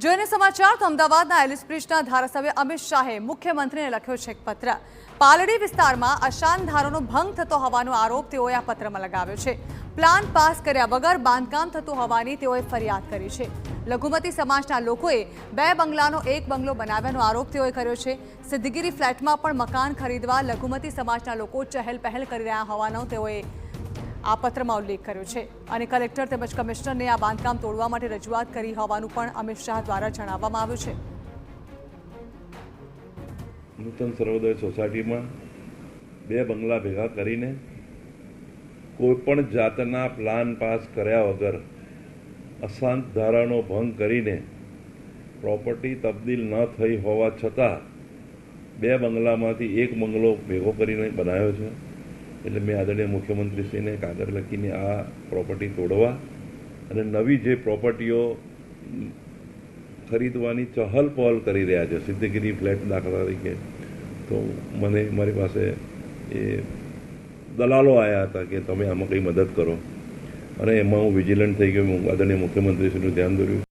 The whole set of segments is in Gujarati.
જોઈને સમાચાર તો અમદાવાદના એલિસ બ્રિજના ધારાસભ્ય અમિત શાહે મુખ્યમંત્રીને લખ્યો છે એક પત્ર। પાલડી વિસ્તારમાં અશાંત ધારાનો ભંગ થતો હોવાનો આરોપ તેઓએ આ પત્રમાં લગાવ્યો છે। પ્લાન પાસ કર્યા વગર બાંધકામ થતું હોવાની તેઓએ ફરિયાદ કરી છે। લઘુમતી સમાજના લોકોએ 2 બંગલાનો 1 બંગલો બનાવ્યાનો આરોપ તેઓએ કર્યો છે। સિદ્ધગીરી ફ્લેટમાં પણ મકાન ખરીદવા લઘુમતી સમાજના લોકો ચહેલ પહેલ કરી રહ્યા હોવાનો તેઓએ આ પત્રમાં ઉલ્લેખ કર્યો છે અને કલેક્ટર તેમજ કમિશનરને આ બાંધકામ તોડવા માટે રજૂઆત કરી હોવાનું પણ અમિત શાહ દ્વારા જણાવવામાં આવ્યું છે। નૂતન સર્વોદય સોસાયટીમાં 2 બંગલા ભેગા કરીને કોઈપણ જાતના પ્લાન પાસ કર્યા વગર અશાંત ધારાનો ભંગ કરીને પ્રોપર્ટી તબદીલ ન થઈ હોવા છતાં 2 બંગલામાંથી 1 બંગલો ભેગો કરીને બનાવ્યો છે। એટલે મેં આદરણીય મુખ્યમંત્રીશ્રીને કાગળ લખીને આ પ્રોપર્ટી તોડવા અને નવી જે પ્રોપર્ટીઓ ખરીદવાની ચહલ પહલ કરી રહ્યા છે, સિદ્ધગીરી ફ્લેટ દાખલા તરીકે, તો મને મારી પાસે એ દલાલો આવ્યા હતા કે તમે આમાં કંઈ મદદ કરો અને એમાં હું વિજિલન્ટ થઈ ગયો। હું આદરણીય મુખ્યમંત્રીશ્રીનું ધ્યાન દોર્યું।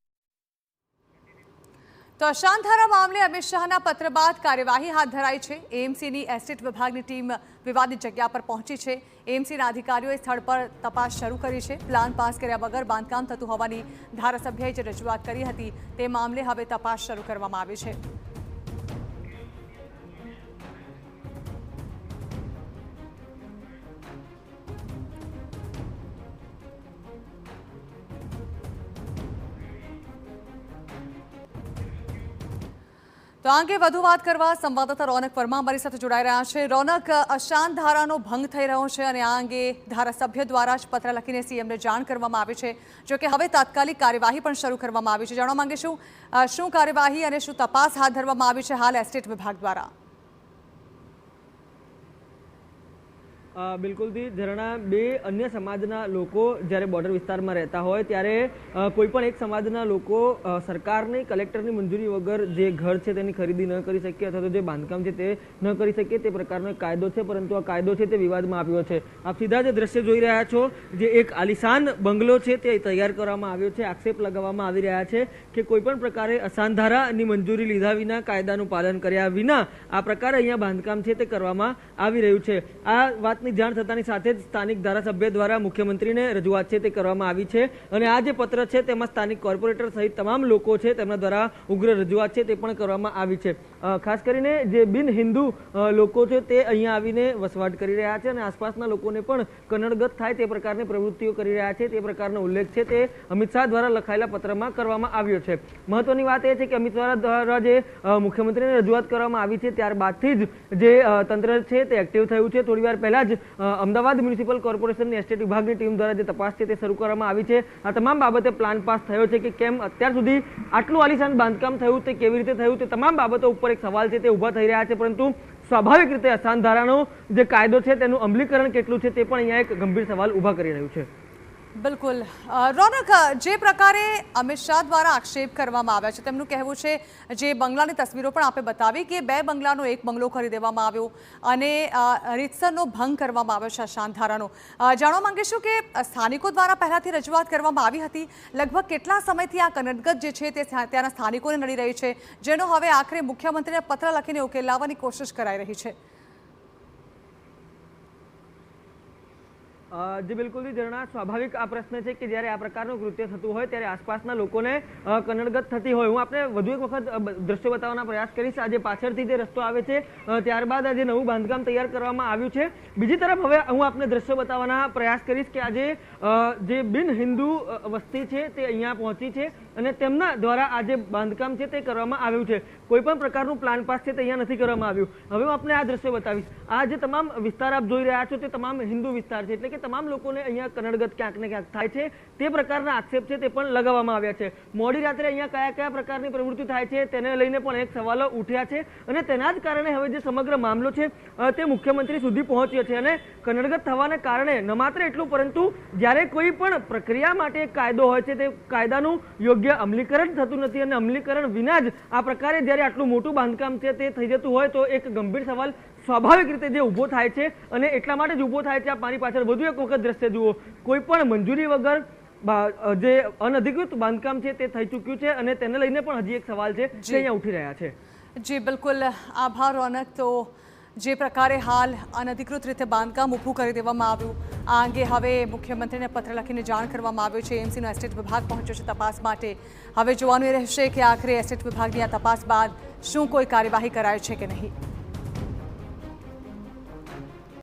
તો અશાંત ધારા મામલે અમિત શાહના પત્ર બાદ કાર્યવાહી હાથ ધરાઈ છે। એએમસીની એસ્ટેટ વિભાગની ટીમ વિવાદિત જગ્યા પર પહોંચી છે। એએમસીના અધિકારીઓએ સ્થળ પર તપાસ શરૂ કરી છે। પ્લાન પાસ કર્યા વગર બાંધકામ થતું હોવાની ધારાસભ્યએ જે રજૂઆત કરી હતી તે મામલે હવે તપાસ શરૂ કરવામાં આવી છે। તો આ અંગે વધુ વાત કરવા સંવાદદાતા રોનક વર્મા અમારી સાથે જોડાઈ રહ્યા છે। રોનક, અશાંત ધારાનો ભંગ થઈ રહ્યો છે અને આ અંગે ધારાસભ્ય દ્વારા જ પત્ર લખીને સીએમને જાણ કરવામાં આવી છે। જો કે હવે તાત્કાલિક કાર્યવાહી પણ શરૂ કરવામાં આવી છે। જાણવા માંગે શું કાર્યવાહી અને શું તપાસ હાથ ધરવામાં આવી છે હાલ એસ્ટેટ વિભાગ દ્વારા? બિલકુલ થી ઝરણા, 2 અન્ય સમાજના લોકો જ્યારે બોર્ડર વિસ્તારમાં રહેતા હોય ત્યારે કોઈ પણ એક સમાજના લોકો સરકારની કલેક્ટરની મંજૂરી વગર જે ઘર છે તેની ખરીદી ન કરી શકે અથવા તો જે બાંધકામ છે તે ન કરી શકે તે પ્રકારનો એક કાયદો છે, પરંતુ આ કાયદો છે તે વિવાદમાં આવ્યો છે। આપ સીધા જ દ્રશ્ય જોઈ રહ્યા છો, જે એક આલિશાન બંગલો છે તે તૈયાર કરવામાં આવ્યો છે। આક્ષેપ લગાવવામાં આવી રહ્યા છે કે કોઈ પણ પ્રકારે અશાંત ધારાની મંજૂરી લીધા વિના, કાયદાનું પાલન કર્યા વિના આ પ્રકારે અહીંયા બાંધકામ છે તે કરવામાં આવી રહ્યું છે। આ વાત જાણ થતાની સાથે જ સ્થાનિક ધારાસભ્ય દ્વારા મુખ્યમંત્રીને રજૂઆત છે તે કરવામાં આવી છે અને આ જે પત્ર છે તેમાં સ્થાનિક કોર્પોરેટર સહિત તમામ લોકો છે તેમના દ્વારા ઉગ્ર રજૂઆત છે તે પણ કરવામાં આવી છે। ખાસ કરીને જે બિન હિન્દુ લોકો છે તે અહીંયા આવીને વસવાટ કરી રહ્યા છે અને આસપાસના લોકોને પણ કનડગત થાય તે પ્રકારની પ્રવૃત્તિઓ કરી રહ્યા છે તે પ્રકારનો ઉલ્લેખ છે તે અમિત શાહ દ્વારા લખાયેલા પત્રમાં કરવામાં આવ્યો છે। મહત્વની વાત એ છે કે અમિત શાહ દ્વારા જે મુખ્યમંત્રીને રજૂઆત કરવામાં આવી છે ત્યારબાદથી જ જે તંત્ર છે તે એક્ટિવ થયું છે। થોડી વાર પહેલા જ અમદાવાદ મ્યુનિસિપલ કોર્પોરેશનની એસ્ટેટ વિભાગની ટીમ દ્વારા જે તપાસ છે તે શરૂ કરવામાં આવી છે। આ તમામ બાબતે પ્લાન પાસ થયો છે કે કેમ, અત્યાર સુધી આટલું આલિશાન બાંધકામ થયું તે કેવી રીતે થયું, તે તમામ બાબતો ઉપર એક સવાલ છે તે ઊભા થઈ રહ્યા છે, પરંતુ સ્વાભાવિક રીતે અશાંત ધારાનો જે કાયદો છે તેનું અમલીકરણ કેટલું છે તે પણ અહીંયા એક ગંભીર સવાલ ઊભા કરી રહ્યું છે। બિલકુલ રોનક, જે પ્રકારે અમિત શાહ દ્વારા આક્ષેપ કરવામાં આવ્યા છે તેમનું કહેવું છે, જે બંગલાની તસવીરો પણ આપે બતાવી કે 2 બંગલાનો 1 બંગલો ખરીદવામાં આવ્યો અને રીતસરનો ભંગ કરવામાં આવ્યો છે અશાંત ધારાનો। જાણવા માંગીશું કે સ્થાનિકો દ્વારા પહેલાથી રજૂઆત કરવામાં આવી હતી, લગભગ કેટલા સમયથી આ કનડગત જે છે તે ત્યાંના સ્થાનિકોને નડી રહી છે, જેનો હવે આખરે મુખ્યમંત્રીને પત્ર લખીને ઉકેલ લાવવાની કોશિશ કરાઈ રહી છે? જે બિલકુલથી ઝરણા, સ્વાભાવિક આ પ્રશ્ન છે કે જ્યારે આ પ્રકારનું કૃત્ય થતું હોય ત્યારે આસપાસના લોકોને કનડગત થતી હોય। હું આપને વધુ એક વખત દ્રશ્ય બતાવવાનો પ્રયાસ કરીશ। આજે પાછળથી જે રસ્તો આવે છે ત્યારબાદ આજે નવું બાંધકામ તૈયાર કરવામાં આવ્યું છે। બીજી તરફ હવે હું આપને દ્રશ્ય બતાવવાના પ્રયાસ કરીશ કે આજે જે બિન હિન્દુ વસ્તી છે તે અહીંયા પહોંચી છે અને તેમના દ્વારા આ જે બાંધકામ છે તે કરવામાં આવ્યું છે। કોઈ પણ પ્રકારનું પ્લાન પાસ છે તે અહીંયા નથી કરવામાં આવ્યું। હવે હું આપને આ દ્રશ્ય બતાવીશ। આ જે તમામ વિસ્તાર આપ જોઈ રહ્યા છો તે તમામ હિન્દુ વિસ્તાર છે, એટલે કે તમામ લોકોને અહીંયા કનડગત ક્યાંક ને ક્યાંક થાય છે તે પ્રકારના આક્ષેપ છે તે પણ લગાવવામાં આવ્યા છે। મોડી રાત્રે અહીંયા કયા કયા પ્રકારની પ્રવૃત્તિ થાય છે તેને લઈને પણ એક સવાલો ઉઠ્યા છે અને તેના જ કારણે હવે જે સમગ્ર મામલો છે તે મુખ્યમંત્રી સુધી પહોંચ્યો છે અને કનડગત થવાને કારણે ન માત્ર એટલું, પરંતુ જ્યારે કોઈ પણ પ્રક્રિયા માટે એક કાયદો હોય છે તે કાયદાનું યોગ્ય અમલીકરણ થતું નથી અને અમલીકરણ વિના જ આ પ્રકારે જ્યારે આટલું મોટું બાંધકામ છે તે થઈ જતું હોય તો એક ગંભીર સવાલ સ્વાભાવિક રીતે જે ઊભો થાય છે અને એટલા માટે જ ઊભો થાય છે। આ મારી પાછળ વધુ એક વખત દ્રશ્ય જુઓ, કોઈ પણ મંજૂરી વગર જે અનધિકૃત બાંધકામ છે તે થઈ ચૂક્યું છે અને તેને લઈને પણ હજી એક સવાલ છે જે અહીંયા ઉઠી રહ્યા છે. જી બિલકુલ, આભાર રોનક. તો જે પ્રકારે હાલ અનધિકૃત રીતે બાંધકામ ઊભું કરી દેવામાં આવ્યું, આ અંગે હવે મુખ્યમંત્રીને પત્ર લખીને જાણ કરવામાં આવ્યું છે. એમસીનો એસ્ટેટ વિભાગ પહોંચ્યો છે તપાસ માટે. હવે જોવાનું એ રહેશે કે આખરે એસ્ટેટ વિભાગની આ તપાસ બાદ શું કોઈ કાર્યવાહી કરાય છે કે નહીં.